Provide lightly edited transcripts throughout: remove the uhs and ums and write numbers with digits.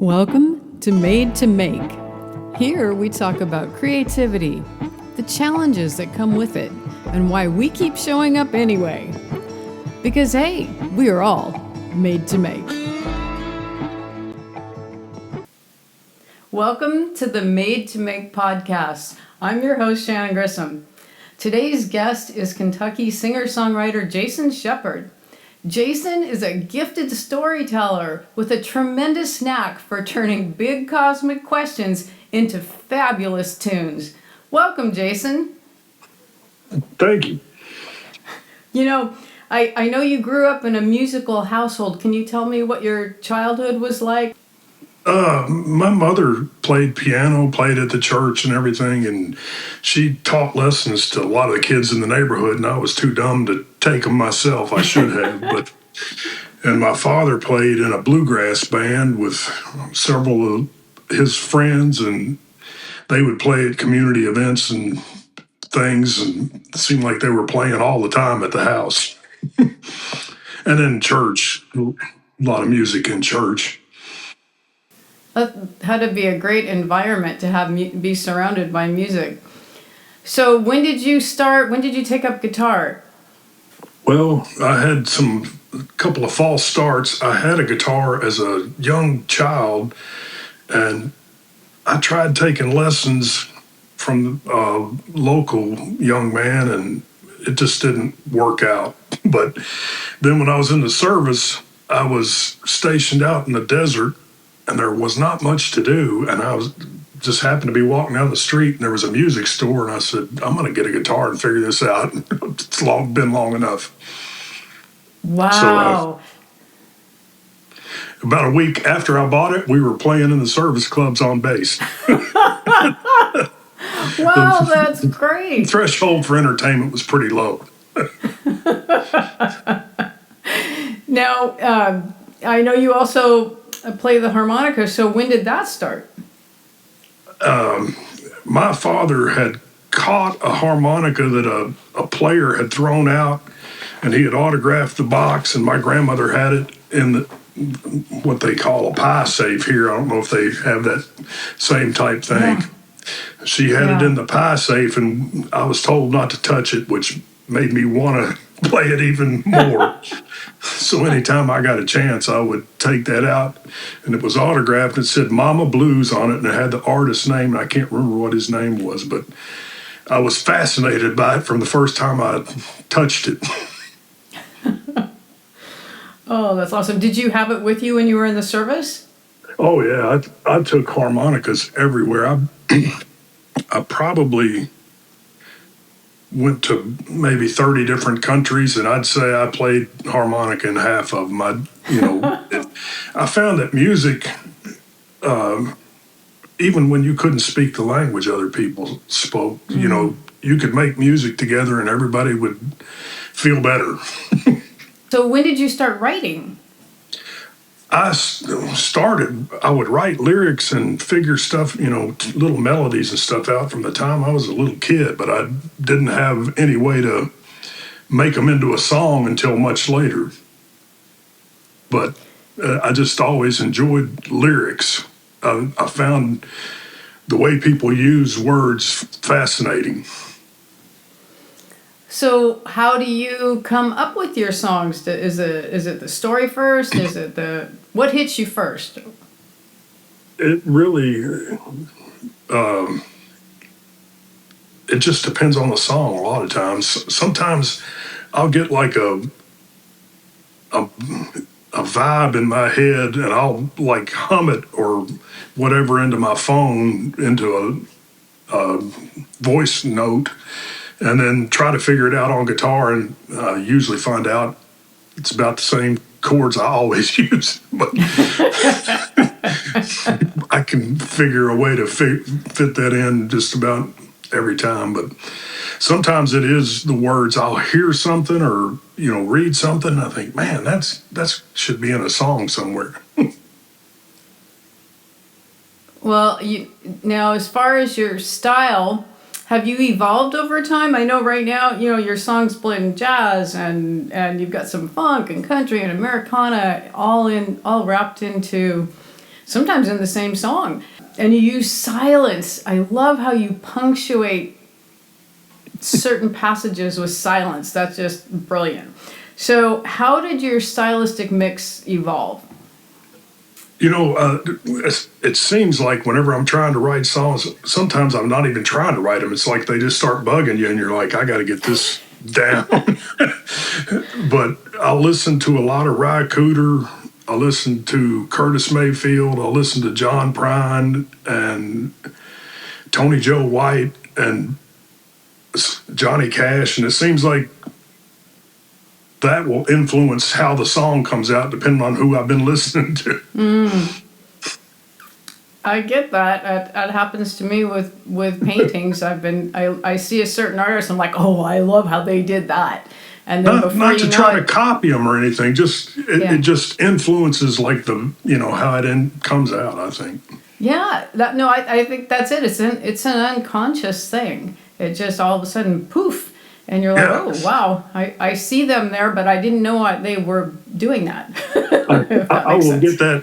Welcome to Made to Make. Here we talk about creativity, the challenges that come with it, and why we keep showing up anyway. Because hey, we are all made to make. Welcome to the Made to Make podcast. I'm your host, Shannon Grissom. Today's guest is Kentucky singer-songwriter Jason Shepard. Jason is a gifted storyteller with a tremendous knack for turning big cosmic questions into fabulous tunes. Welcome, Jason. Thank you. You know, I know you grew up in a musical household. Can you tell me what your childhood was like? My mother played piano, played at the church and everything, and she taught lessons to a lot of the kids in the neighborhood, and I was too dumb to take them myself. I should have, and my father played in a bluegrass band with several of his friends, and they would play at community events and things, and it seemed like they were playing all the time at the house. And then church, a lot of music in church. That had to be a great environment to have be surrounded by music. So when did you start? When did you take up guitar? Well, I had a couple of false starts. I had a guitar as a young child, and I tried taking lessons from a local young man, and it just didn't work out. But then when I was in the service, I was stationed out in the desert, and there was not much to do, and I just happened to be walking down the street, and there was a music store, and I said, I'm going to get a guitar and figure this out. It's been long enough. Wow. So about a week after I bought it, we were playing in the service clubs on bass. Wow, that's great. The threshold for entertainment was pretty low. Now, I know you also play the harmonica, so when did that start? My father had caught a harmonica that a player had thrown out, and he had autographed the box, and my grandmother had it in what they call a pie safe here. I don't know if they have that same type thing. Yeah. She had it in the pie safe, and I was told not to touch it, which made me want to play it even more. So anytime I got a chance, I would take that out, and it was autographed. It said Mama Blues on it, and it had the artist's name, and I can't remember what his name was, but I was fascinated by it from the first time I touched it. Oh, that's awesome. Did you have it with you when you were in the service? Oh, yeah. I took harmonicas everywhere. I probably went to maybe 30 different countries, and I'd say I played harmonica in half of them. I found that music, even when you couldn't speak the language other people spoke, you could make music together and everybody would feel better. So when did you start writing? I would write lyrics and figure stuff, little melodies and stuff out from the time I was a little kid, but I didn't have any way to make them into a song until much later. But I just always enjoyed lyrics. I found the way people use words fascinating. So how do you come up with your songs? Is it the story first? Is it what hits you first? It really, it just depends on the song a lot of times. Sometimes I'll get like a vibe in my head, and I'll like hum it or whatever into my phone, into a voice note, and then try to figure it out on guitar, and usually find out it's about the same chords I always use. But I can figure a way to fit that in just about every time. But sometimes it is the words. I'll hear something or read something, and I think, man, that should be in a song somewhere. Well, now as far as your style, have you evolved over time? I know right now, your songs blend jazz and you've got some funk and country and Americana all wrapped into sometimes in the same song. And you use silence. I love how you punctuate certain passages with silence. That's just brilliant. So how did your stylistic mix evolve? It seems like whenever I'm trying to write songs, sometimes I'm not even trying to write them. It's like they just start bugging you, and you're like, I got to get this down. But I'll listen to a lot of Ry Cooder. I'll listen to Curtis Mayfield. I'll listen to John Prine and Tony Joe White and Johnny Cash. And it seems like that will influence how the song comes out depending on who I've been listening to. I get that. That happens to me with paintings. I see a certain artist, I'm like, oh, I love how they did that. And then not to try to copy them or anything, just it just influences like how it comes out, I think. Yeah, I think that's it. It's an unconscious thing. It just all of a sudden poof, and you're like, oh wow, I see them there, but I didn't know what they were doing that. I will get that.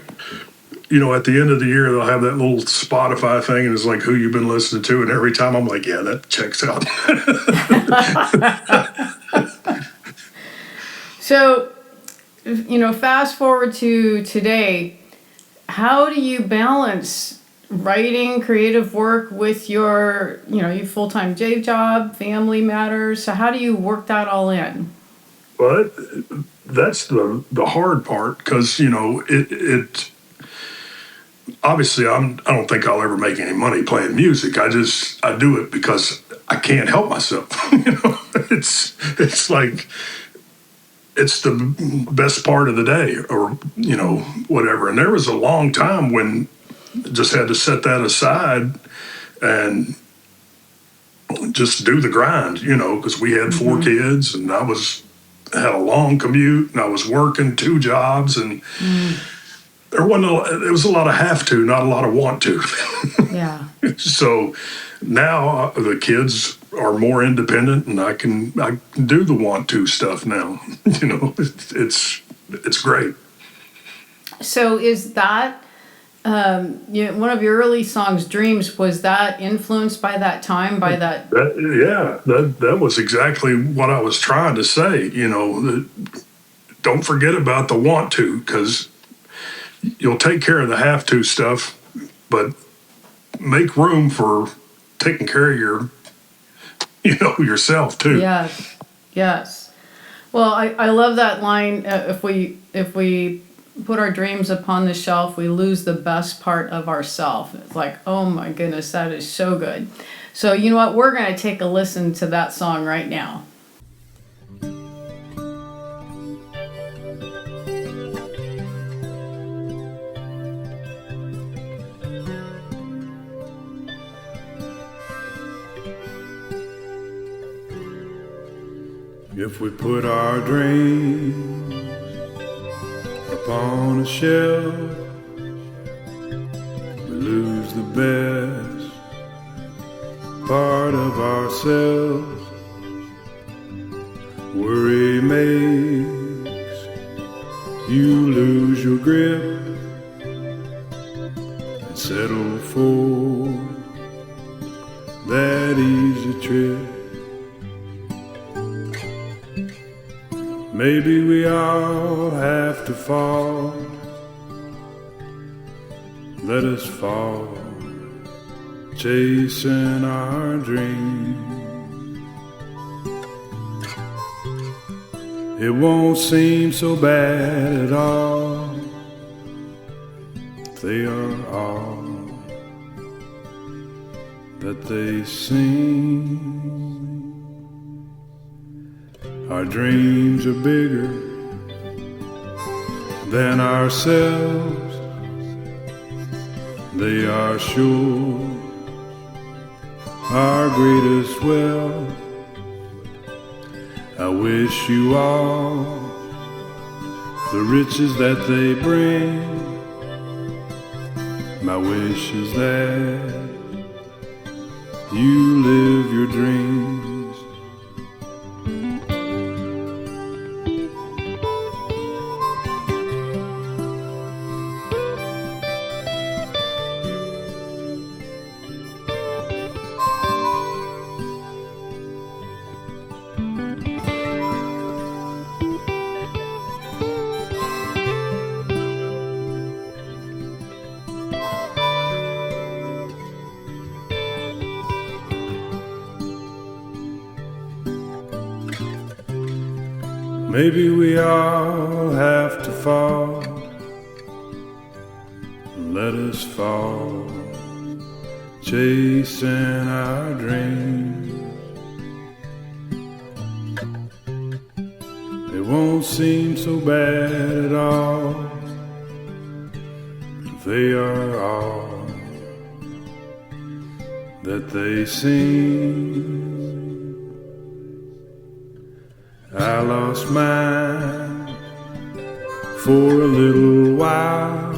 At the end of the year, they'll have that little Spotify thing, and it's like who you've been listening to, and every time I'm like, yeah, that checks out. So, fast forward to today, how do you balance writing, creative work with your full-time day job, family matters? So how do you work that all in? Well, that's the hard part, because, it obviously I don't think I'll ever make any money playing music. I do it because I can't help myself. It's like, it's the best part of the day, or, whatever. And there was a long time when I just had to set that aside and just do the grind, because we had 4 kids, and I had a long commute, and I was working 2 jobs, and there was a lot of have to, not a lot of want to. Yeah. So now the kids are more independent, and I can do the want to stuff now. It's great. So is that one of your early songs, Dreams, was that influenced by that time, by that? That was exactly what I was trying to say. Don't forget about the want to, because you'll take care of the have to stuff, but make room for taking care of yourself too. Yes. Well, I love that line. If we put our dreams upon the shelf, we lose the best part of ourself. It's like, oh my goodness, that is so good. So you know what? We're going to take a listen to that song right now. If we put our dreams upon a shelf, we lose the best part of ourselves. Worry makes you lose your grip and settle for that easy trip. Maybe we all have to fall. Let us fall, chasing our dreams. It won't seem so bad at all. They are all that they seem. Our dreams are bigger than ourselves. They are sure our greatest wealth. I wish you all the riches that they bring. My wish is that you live your dreams. Maybe we all have to fall. Let us fall, chasing our dreams. It won't seem so bad at all. They are all that they seem. I lost mine for a little while.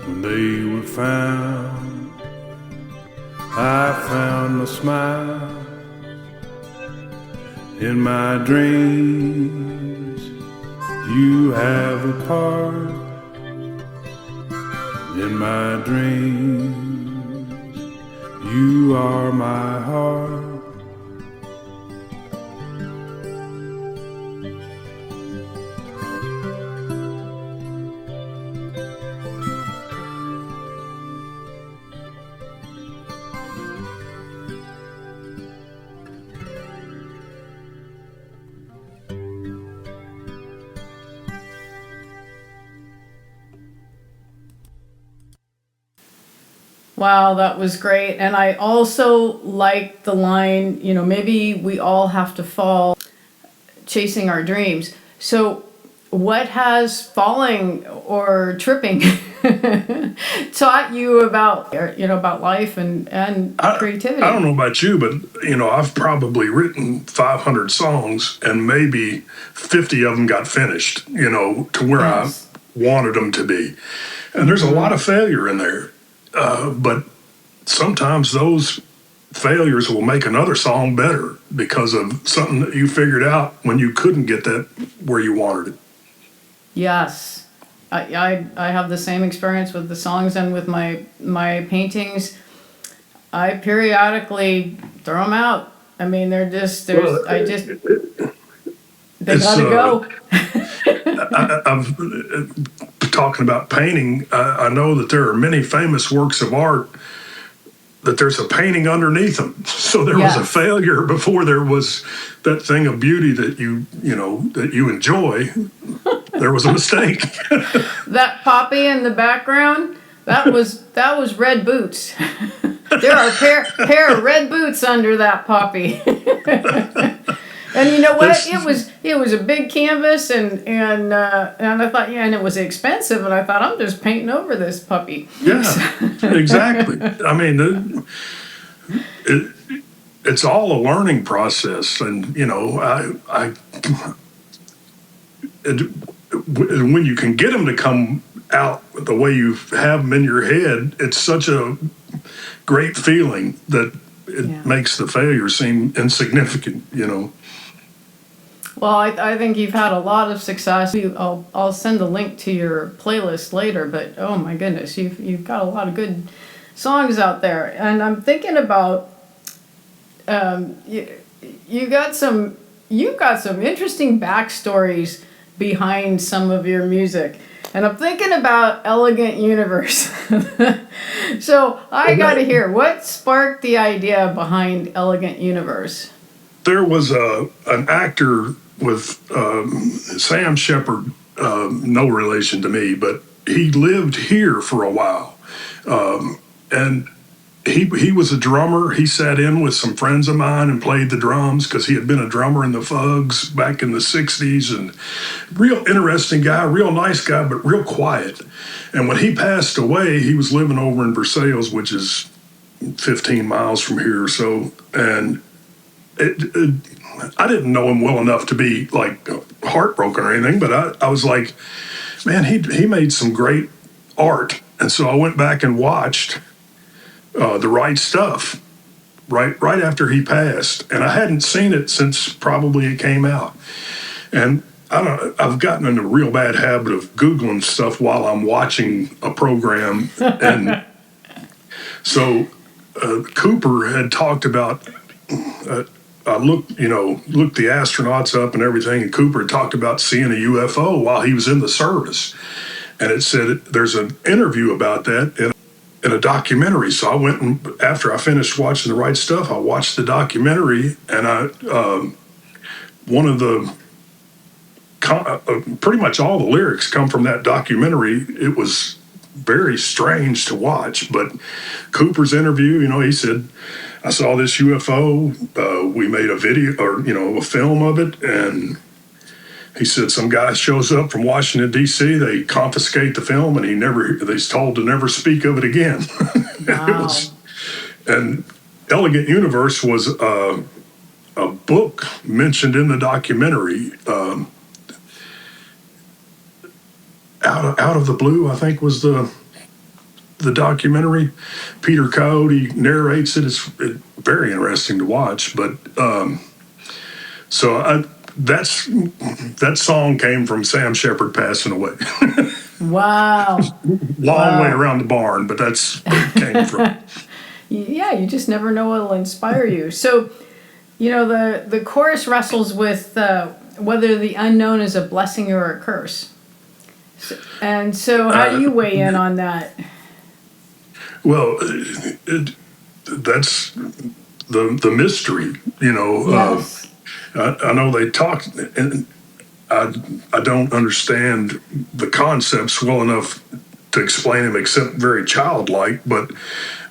When they were found, I found a smile. In my dreams, you have a part. In my dreams, you are my heart. Wow, that was great. And I also like the line, maybe we all have to fall chasing our dreams. So what has falling or tripping taught you about, about life and creativity? I don't know about you, but, I've probably written 500 songs and maybe 50 of them got finished, to where Yes. I wanted them to be. And there's a lot of failure in there. But sometimes those failures will make another song better because of something that you figured out when you couldn't get that where you wanted it. Yes. I have the same experience with the songs and with my paintings. I periodically throw them out. I mean, they gotta go. I'm talking about painting. I know that there are many famous works of art that there's a painting underneath them. So there was a Yes. failure before there was that thing of beauty that that you enjoy. There was a mistake. That poppy in the background, that was red boots. There are a pair of red boots under that poppy. And you know what? It was a big canvas, and I thought, and it was expensive, and I thought, I'm just painting over this puppy. Yeah, exactly. I mean, it's all a learning process, and when you can get them to come out the way you have them in your head, it's such a great feeling that it makes the failure seem insignificant. Well, I think you've had a lot of success. I'll send a link to your playlist later, but oh my goodness, you've got a lot of good songs out there. And I'm thinking about you've got some interesting backstories behind some of your music. And I'm thinking about Elegant Universe. So I got to hear, what sparked the idea behind Elegant Universe? There was an actor with Sam Shepard, no relation to me, but he lived here for a while. And he was a drummer. He sat in with some friends of mine and played the drums because he had been a drummer in the Fugs back in the 60s, and real interesting guy, real nice guy, but real quiet. And when he passed away, he was living over in Versailles, which is 15 miles from here or so. And I didn't know him well enough to be like heartbroken or anything, but I was like, man, he made some great art. And so I went back and watched The Right Stuff right after he passed, and I hadn't seen it since probably it came out. And I've gotten in a real bad habit of Googling stuff while I'm watching a program, and so Cooper had talked about. I looked the astronauts up and everything, and Cooper had talked about seeing a UFO while he was in the service, and it said there's an interview about that in a documentary. So I went, and after I finished watching The Right Stuff, I watched the documentary, and one of the pretty much all the lyrics come from that documentary. It was very strange to watch, but Cooper's interview, he said, I saw this UFO, we made a video or, a film of it, and he said some guy shows up from Washington, D.C., they confiscate the film, and he's told to never speak of it again. Wow. And Elegant Universe was a book mentioned in the documentary. Out of the Blue, I think, was the documentary. Peter Code, he narrates it. It's very interesting to watch. But that song came from Sam Shepard passing away. Wow. Long way around the barn, but that's where it came from. Yeah, you just never know what'll inspire you. So, the chorus wrestles with whether the unknown is a blessing or a curse. So how do you weigh in on that? Well, that's the mystery, Yes. I know they talked, and I don't understand the concepts well enough to explain them, except very childlike, but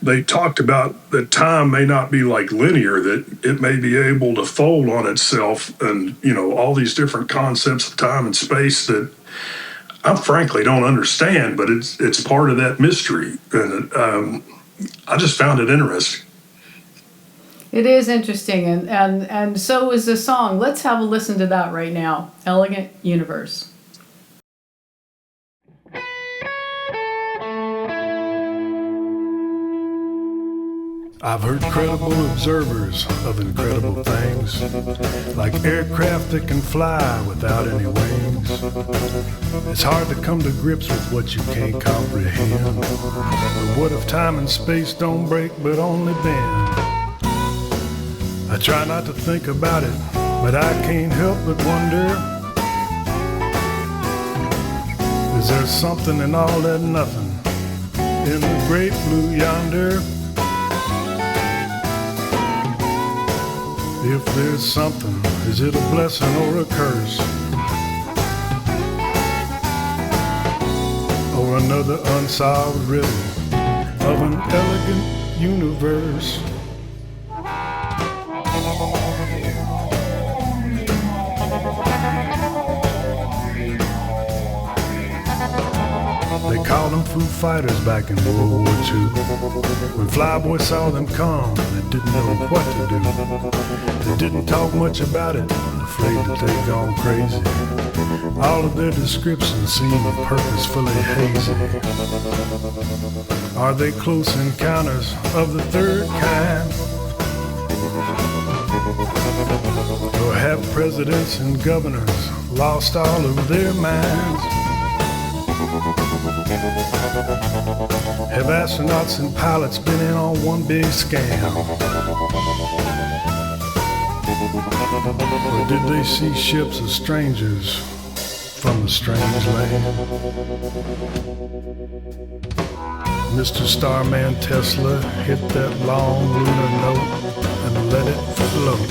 they talked about that time may not be like linear, that it may be able to fold on itself, and, all these different concepts of time and space that I frankly don't understand, but it's part of that mystery, and I just found it interesting. It is interesting, and so is the song. Let's have a listen to that right now. Elegant Universe. I've heard credible observers of incredible things, like aircraft that can fly without any wings. It's hard to come to grips with what you can't comprehend. But what if time and space don't break but only bend? I try not to think about it, but I can't help but wonder, is there something in all that nothing in the great blue yonder? If there's something, is it a blessing or a curse? Or another unsolved riddle of an elegant universe? They called them Foo Fighters back in World War II. When Flyboy saw them come, they didn't know what to do. They didn't talk much about it, afraid that they'd gone crazy. All of their descriptions seemed purposefully hazy. Are they close encounters of the third kind? Or have presidents and governors lost all of their minds? Have astronauts and pilots been in on one big scam? Or did they see ships of strangers from a strange land? Mr. Starman Tesla hit that long lunar note and let it float.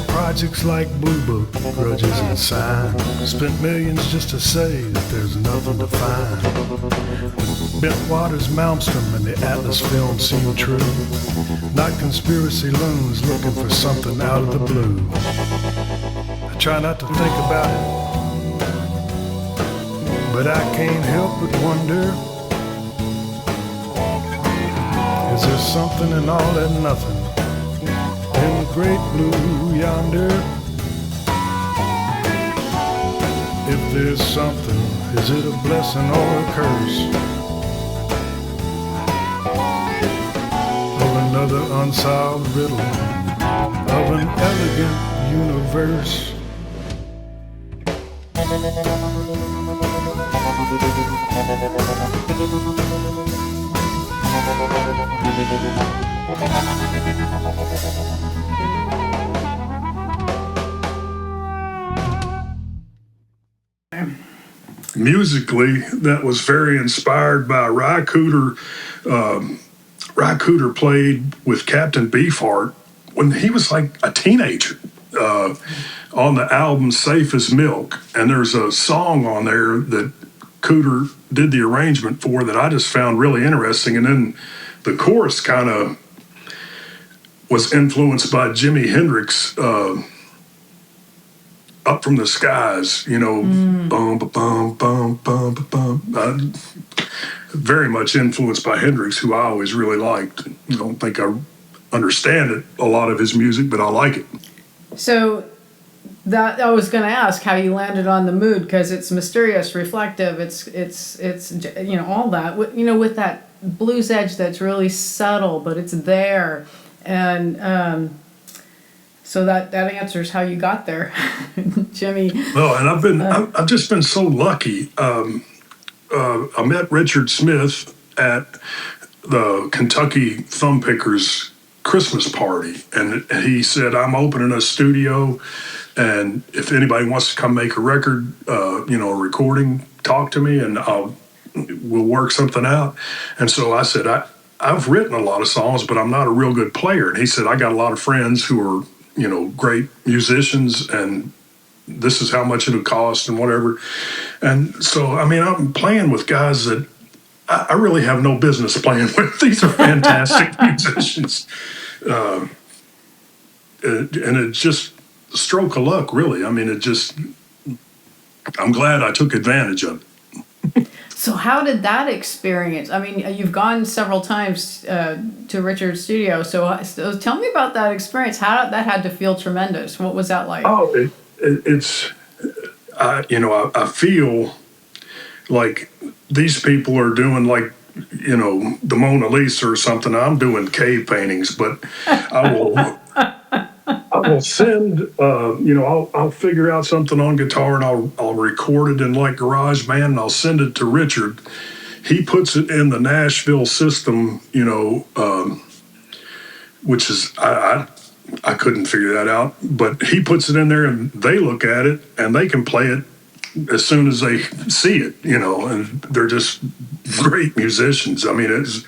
Projects like Blue Book, Grudges and Sign, spent millions just to say that there's nothing to find. Bentwaters, Malmstrom, and the Atlas film seem true, not conspiracy loons looking for something out of the blue. I try not to think about it, but I can't help but wonder, is there something in all that nothing in the great blue yonder? If there's something, is it a blessing or a curse? Or another unsolved riddle of an elegant universe. Musically, that was very inspired by Ry Cooder. Ry Cooder played with Captain Beefheart when he was like a teenager on the album Safe as Milk. And there's a song on there that Cooder did the arrangement for that I just found really interesting. And then the chorus kind of was influenced by Jimi Hendrix, Up from the Skies, you know, bum, bum, bum, bum, bum, bum. Very much influenced by Hendrix, who I always really liked. I don't think I understand it, a lot of his music, but I like it. So that I was going to ask how you landed on the mood, because it's mysterious, reflective. It's you know, all that, you know, with that blues edge that's really subtle, but it's there. And so that answers how you got there, Jimmy. Oh, and I've just been so lucky. I met Richard Smith at the Kentucky Thumbpickers Christmas party, and he said, "I'm opening a studio, and if anybody wants to come make a record, you know, a recording, talk to me, and we'll work something out." And so I said, I've written a lot of songs, but I'm not a real good player. And he said, "I got a lot of friends who are, you know, great musicians, and this is how much it'll cost and whatever." And so, I mean, I'm playing with guys that I really have no business playing with. These are fantastic musicians. And it's just a stroke of luck, really. I mean, I'm glad I took advantage of it. So how did that experience? I mean, you've gone several times to Richard's studio. So tell me about that experience. How that had to feel tremendous. What was that like? Oh, I feel like these people are doing, like, you know, the Mona Lisa or something. I'm doing cave paintings, but I will send, you know, I'll figure out something on guitar, and I'll record it in like GarageBand, and I'll send it to Richard. He puts it in the Nashville system, you know, which is, I couldn't figure that out, but he puts it in there, and they look at it, and they can play it as soon as they see it, you know, and they're just great musicians. I mean, it's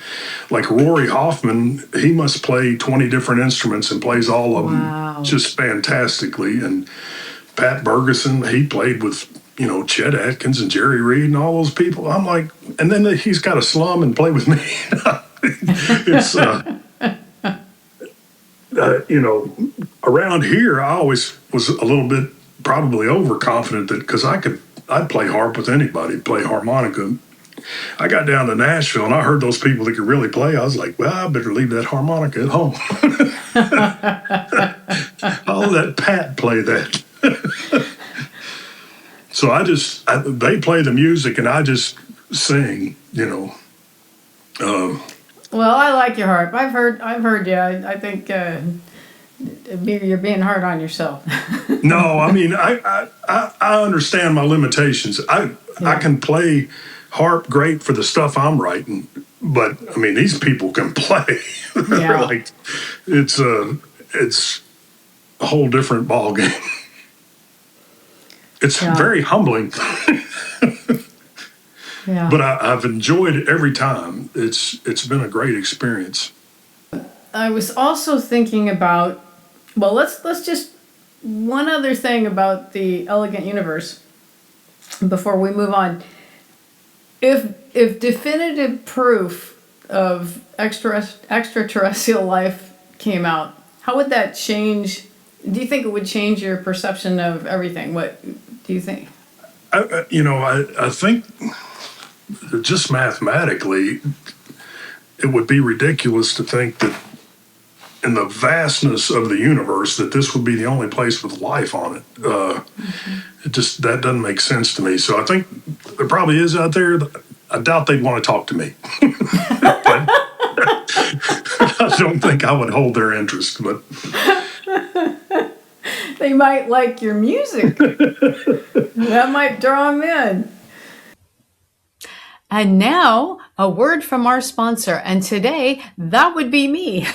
like Rory Hoffman, he must play 20 different instruments and plays all of them just fantastically. And Pat Bergeson, he played with, you know, Chet Atkins and Jerry Reed and all those people. I'm like, and then he's got to slum and play with me. It's, you know, around here, I always was a little bit probably overconfident that because I'd play harp with anybody, play harmonica. I got down to Nashville and I heard those people that could really play. I was like, well, I better leave that harmonica at home. I'll let Pat play that. So they play the music and I just sing, you know. Well, I like your harp. I've heard you. I think you're being hard on yourself. No, I mean, I understand my limitations. I can play harp great for the stuff I'm writing, but I mean, these people can play. Yeah. Like, it's a whole different ball game. It's very humbling. Yeah. But I've enjoyed it every time. It's been a great experience. I was also thinking about, well, let's just one other thing about the Elegant Universe before we move on. If definitive proof of extraterrestrial life came out, how would that change? Do you think it would change your perception of everything? What do you think? I think just mathematically, it would be ridiculous to think that in the vastness of the universe that this would be the only place with life on it. That doesn't make sense to me. So I think there probably is out there. I doubt they'd want to talk to me. But I don't think I would hold their interest. But They might like your music. That might draw them in. And now, a word from our sponsor. And today, that would be me.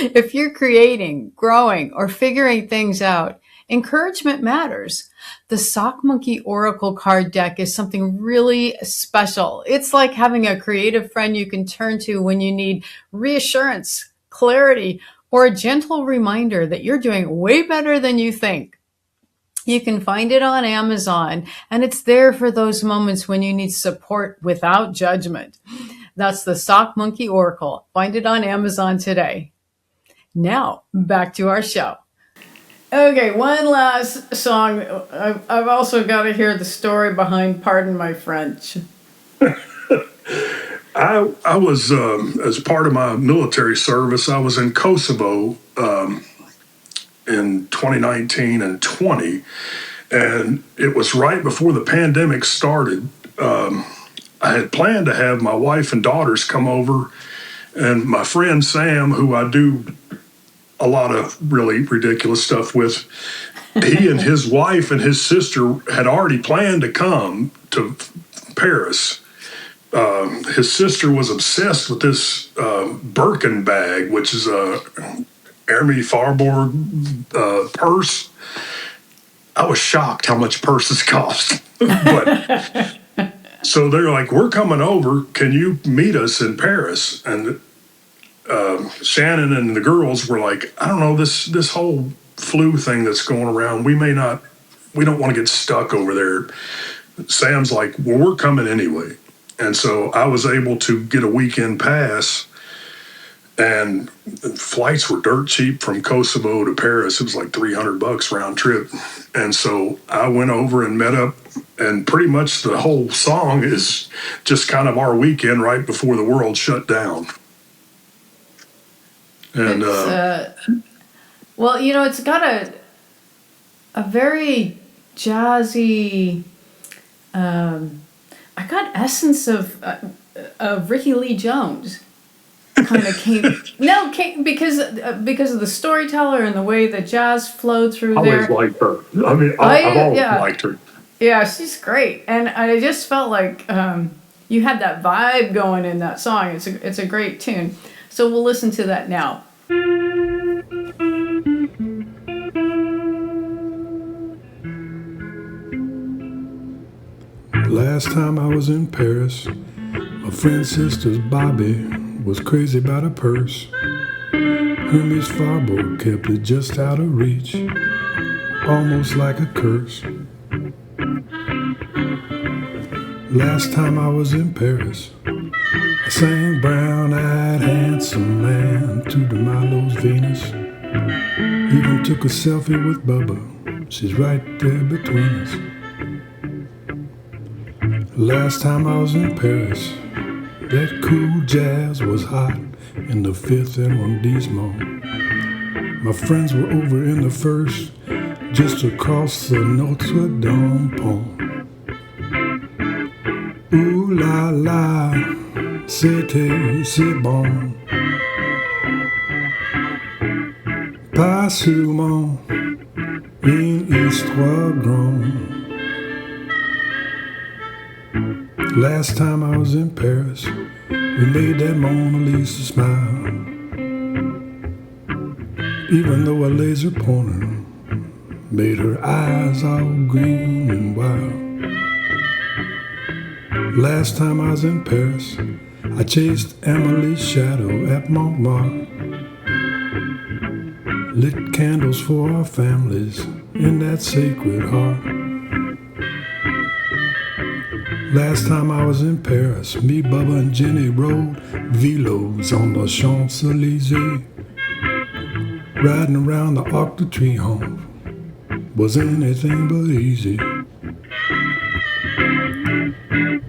If you're creating, growing, or figuring things out, encouragement matters. The Sock Monkey Oracle card deck is something really special. It's like having a creative friend you can turn to when you need reassurance, clarity, or a gentle reminder that you're doing way better than you think. You can find it on Amazon, and it's there for those moments when you need support without judgment. That's the Sock Monkey Oracle. Find it on Amazon today. Now, back to our show. Okay, one last song. I've also got to hear the story behind Pardon My French. I was, as part of my military service, I was in Kosovo in 2019 and 20, and it was right before the pandemic started. I had planned to have my wife and daughters come over, and my friend Sam, who I do a lot of really ridiculous stuff with, he and his wife and his sister had already planned to come to Paris. His sister was obsessed with this Birkin bag, which is a Hermès Farbour purse. I was shocked how much purses cost. But so they're like, we're coming over. Can you meet us in Paris? And Shannon and the girls were like, I don't know, this whole flu thing that's going around, we don't want to get stuck over there. Sam's like, well, we're coming anyway. And so I was able to get a weekend pass, and flights were dirt cheap from Kosovo to Paris. It was like $300 round trip. And so I went over and met up, and pretty much the whole song is just kind of our weekend right before the world shut down. And well, it's got a very jazzy. I got essence of Ricky Lee Jones. Kind of came because of the storyteller and the way the jazz flowed through there. I always liked her. I mean, I've always liked her. Yeah, she's great, and I just felt like you had that vibe going in that song. It's a great tune. So we'll listen to that now. Last time I was in Paris, my friend's sister's Bobby was crazy about a purse. Hermes Farbour kept it just out of reach, almost like a curse. Last time I was in Paris, I sang Brown-Eyed Handsome Man to DeMarlo's Venus. Even took a selfie with Bubba, she's right there between us. Last time I was in Paris, that cool jazz was hot in the 5th arrondissement. My friends were over in the 1st, just across the Notre Dame pont. Ooh la la, c'est bon. Pas seulement une histoire grande. Last time I was in Paris, we made that Mona Lisa smile. Even though a laser pointer made her eyes all green and wild. Last time I was in Paris, I chased Emily's shadow at Montmartre. Lit candles for our families in that sacred heart. Last time I was in Paris, me, Bubba, and Jenny rode velos on the Champs-Élysées. Riding around the Arc de Triomphe was anything but easy.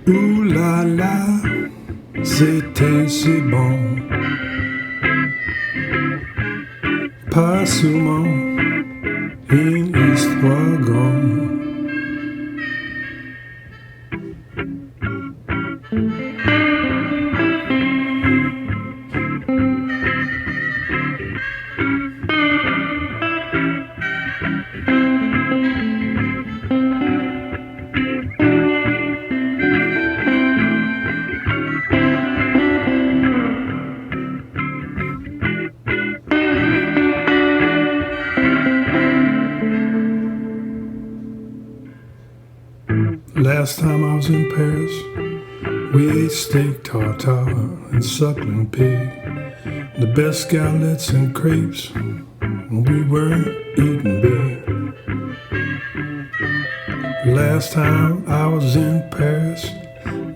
Ooh la la, c'était si bon. Pas seulement une histoire grande. last time I was in Paris, we ate steak tartare and suckling pig, the best galettes and crepes when we weren't eating big. Last time I was in Paris,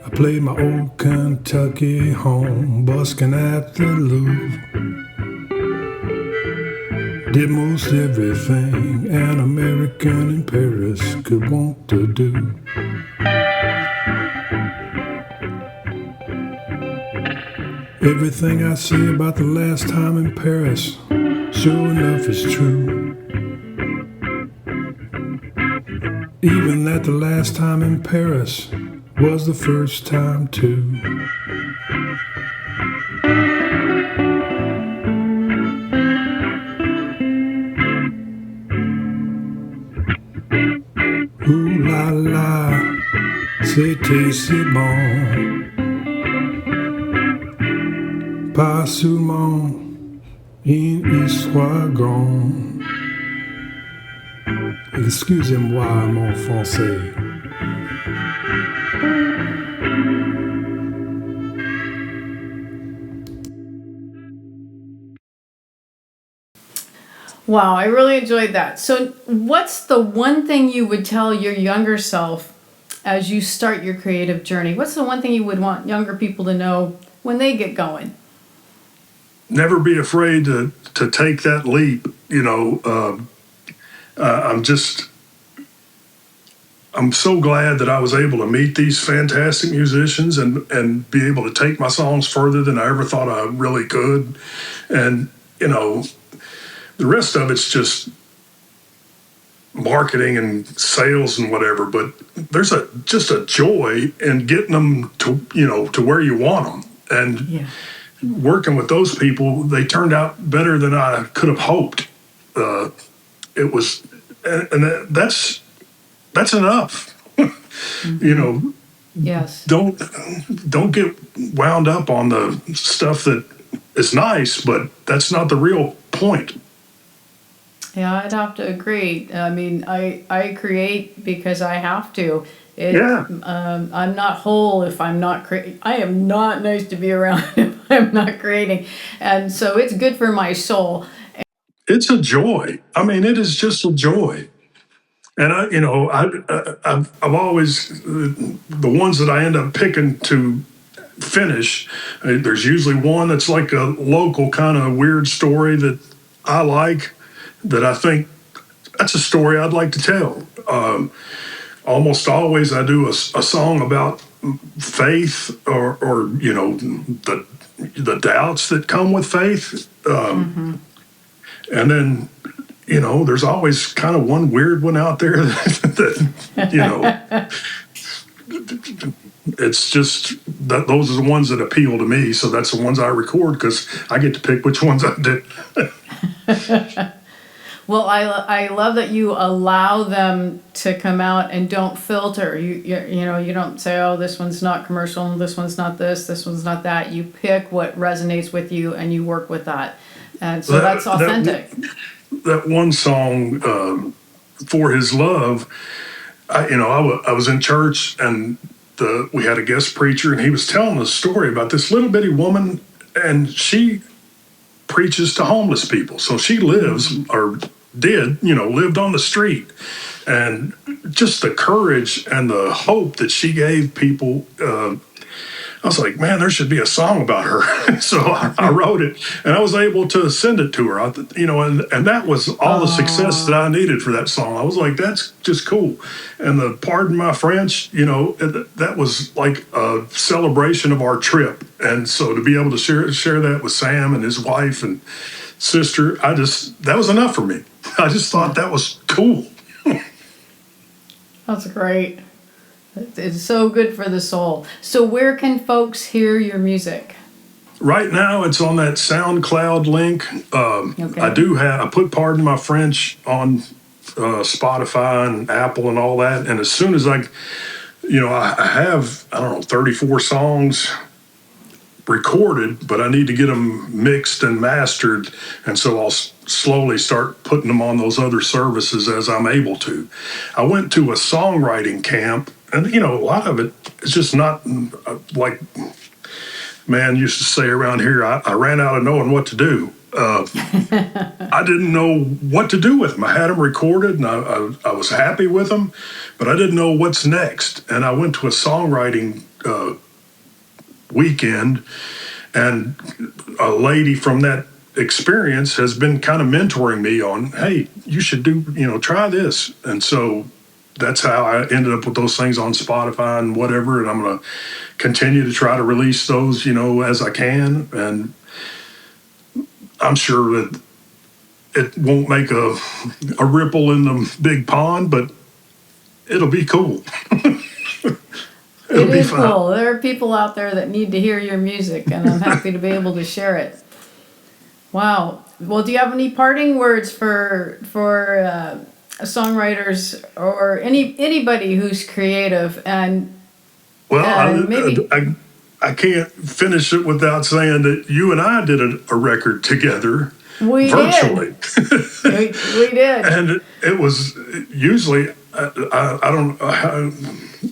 I played my old Kentucky home, busking at the Louvre. Did most everything an American in Paris could want to do. Everything I say about the last time in Paris, sure enough is true. Even that the last time in Paris was the first time too. Ooh la la, c'était si bon. Pas seulement une histoire grande. Excusez-moi mon français. Wow, I really enjoyed that. So, what's the one thing you would tell your younger self as you start your creative journey? What's the one thing you would want younger people to know when they get going? Never be afraid to take that leap. I'm so glad that I was able to meet these fantastic musicians and be able to take my songs further than I ever thought I really could. And, the rest of it's just marketing and sales and whatever, but there's just a joy in getting them to where you want them. And Yeah. working with those people, they turned out better than I could have hoped. It was, and that's enough. Yes. Don't get wound up on the stuff that is nice, but that's not the real point. Yeah, I'd have to agree. I mean, I create because I have to. Yeah. I'm not whole if I'm not creating. I am not nice to be around if I'm not creating. And so it's good for my soul. It's a joy. I mean, it is just a joy. And I've always, the ones that I end up picking to finish, there's usually one that's like a local kind of weird story that I like, that I think that's a story I'd like to tell. Almost always I do a song about faith or the doubts that come with faith. And then, there's always kind of one weird one out there that it's just that those are the ones that appeal to me. So that's the ones I record because I get to pick which ones I do. Well, I love that you allow them to come out and don't filter. You don't say, oh, this one's not commercial, this one's not this one's not that. You pick what resonates with you and you work with that. And so that's authentic. That one song, For His Love, I was in church and we had a guest preacher and he was telling a story about this little bitty woman, and she preaches to homeless people. So she lives, or did, lived on the street. And just the courage and the hope that she gave people, I was like, man, there should be a song about her. So I wrote it, and I was able to send it to her. And that was all the success that I needed for that song. I was like, that's just cool. And the Pardon My French, that was like a celebration of our trip. And so to be able to share that with Sam and his wife and sister, that was enough for me. I just thought that was cool. That's great. It's so good for the soul. So where can folks hear your music? Right now, it's on that SoundCloud link. Okay. I put Pardon My French on Spotify and Apple and all that. And as soon as I have, 34 songs recorded, but I need to get them mixed and mastered. And so I'll slowly start putting them on those other services as I'm able to. I went to a songwriting camp And, you know, a lot of it is just not like, man used to say around here, I ran out of knowing what to do. I didn't know what to do with them. I had them recorded and I was happy with them, but I didn't know what's next. And I went to a songwriting weekend, and a lady from that experience has been kind of mentoring me on, hey, you should do, you know, try this. And so that's how I ended up with those things on Spotify and whatever. And I'm going to continue to try to release those, you know, as I can. And I'm sure that it won't make a ripple in the big pond, but it'll be cool. It is cool. There are people out there that need to hear your music, and I'm happy to be able to share it. Wow. Well, do you have any parting words for songwriters or anybody who's creative? And maybe I can't finish it without saying that you and I did a record together. We virtually. Did. we did. And it was usually, I don't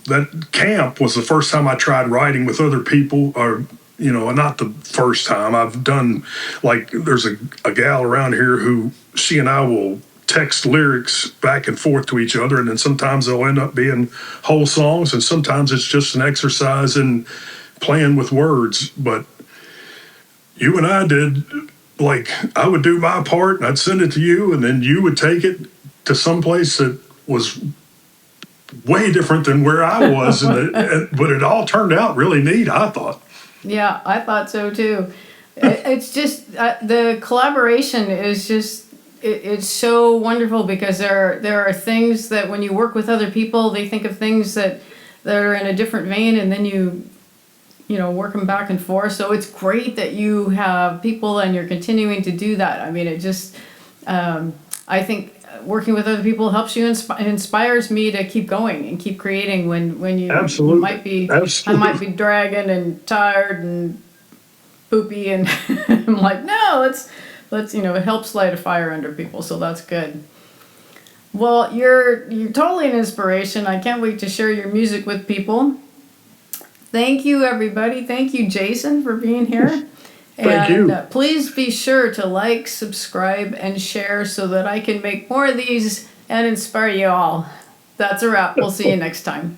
that camp was the first time I tried writing with other people, or, you know, not the first time. I've done, like, there's a gal around here who, she and I will text lyrics back and forth to each other, and then sometimes they'll end up being whole songs, and sometimes it's just an exercise in playing with words. But you and I did, like, I would do my part and I'd send it to you, and then you would take it to some place that was way different than where I was. But it all turned out really neat, I thought. Yeah, I thought so too. It's just the collaboration is just it's so wonderful, because there are things that when you work with other people, they think of things that are in a different vein, and then you know, work them back and forth. So it's great that you have people and you're continuing to do that. I mean, it just, I think working with other people helps you, inspires me to keep going and keep creating when you Absolutely. I might be dragging and tired and poopy, and I'm like, no, let's, you know, it helps light a fire under people. So that's good. Well, you're totally an inspiration. I can't wait to share your music with people. Thank you, everybody. Thank you, Jason, for being here. Thank you. Please be sure to like, subscribe, and share so that I can make more of these and inspire you all. That's a wrap. We'll see you next time.